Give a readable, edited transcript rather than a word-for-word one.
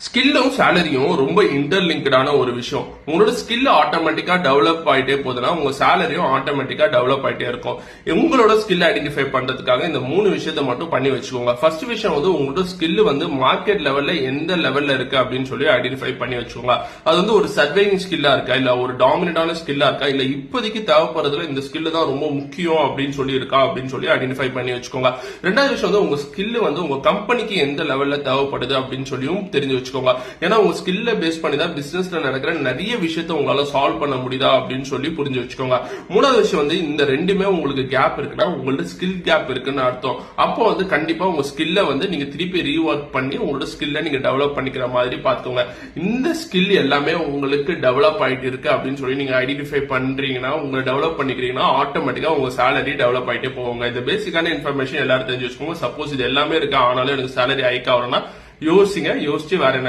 ஸ்கில்லும் சேலரியும் ரொம்ப இன்டர்லிங்க்டான ஒரு விஷயம். உங்களோட ஸ்கில் ஆட்டோமேட்டிக்கா டெவலப் ஆயிட்டே போதுன்னா உங்க சேலரியும் ஆட்டோமேட்டிக்கா டெவலப் ஆயிட்டே இருக்கும். உங்களோட ஸ்கில் ஐடென்டிஃபை பண்றதுக்காக இந்த 3 விஷயத்தை மட்டும் பண்ணி வச்சுக்கோங்க. ஃபர்ஸ்ட் விஷயம் உங்களோட ஸ்கில் மார்க்கெட் லெவல்ல எந்த லெவல்ல இருக்கு அப்படின்னு சொல்லி ஐடென்டிஃபை பண்ணி வச்சுக்கோங்க. அது ஒரு சர்வைவிங் ஸ்கில்லா இருக்கா, இல்ல ஒரு டாமினண்டான ஸ்கில்லா இருக்கா, இல்ல இப்போதைக்கு தேவைப்படுறதுல இந்த ஸ்கில் தான் ரொம்ப முக்கியம் அப்படின்னு சொல்லி இருக்கா அப்படின்னு சொல்லி ஐடென்டிஃபை பண்ணி வச்சுக்கோங்க. ரெண்டாவது விஷயம் உங்க ஸ்கில் உங்க கம்பெனிக்கு எந்த லெவல்ல தேவைப்படுது அப்படின்னு சொல்லியும் தெரிஞ்சு வச்சுக்கோங்க. ஏன்னா உங்க ஸ்கில்ல பேஸ் பண்ணி தான் பிசினஸ்ல நடக்கிற நிறைய விஷயத்தை உங்களால சால்வ் பண்ண முடியுதா அப்படின்னு சொல்லி புரிஞ்சு வச்சுக்கோங்க. மூணாவது விஷயம் இந்த ரெண்டுமே உங்களுக்கு கேப் இருக்குன்னா உங்களோட ஸ்கில் கேப் இருக்குன்னு அர்த்தம். அப்போ கண்டிப்பா உங்க ஸ்கில்ல நீங்க திருப்பி ரீஒர்க் பண்ணி உங்களோட ஸ்கில்ல நீங்க டெவலப் பண்ணிக்கிற மாதிரி பாத்துக்கோங்க. இந்த ஸ்கில் எல்லாமே உங்களுக்கு டெவலப் ஆயிட்டு இருக்கு அப்படின்னு சொல்லி நீங்க ஐடென்டிஃபை பண்றீங்கன்னா, உங்களை டெவலப் பண்ணிக்கிறீங்கன்னா ஆட்டோமேட்டிக்கா உங்க சேலரி டெவலப் ஆயிட்டே போவாங்க. இந்த பேசிக்கான இன்ஃபர்மேஷன் எல்லாரும் தெரிஞ்சு வச்சுக்கோங்க. சப்போஸ் இது எல்லாமே இருக்கு ஆனாலும் எனக்கு சேலரி ஹைக் ஆகணும்னா யோசிச்சு வேற என்ன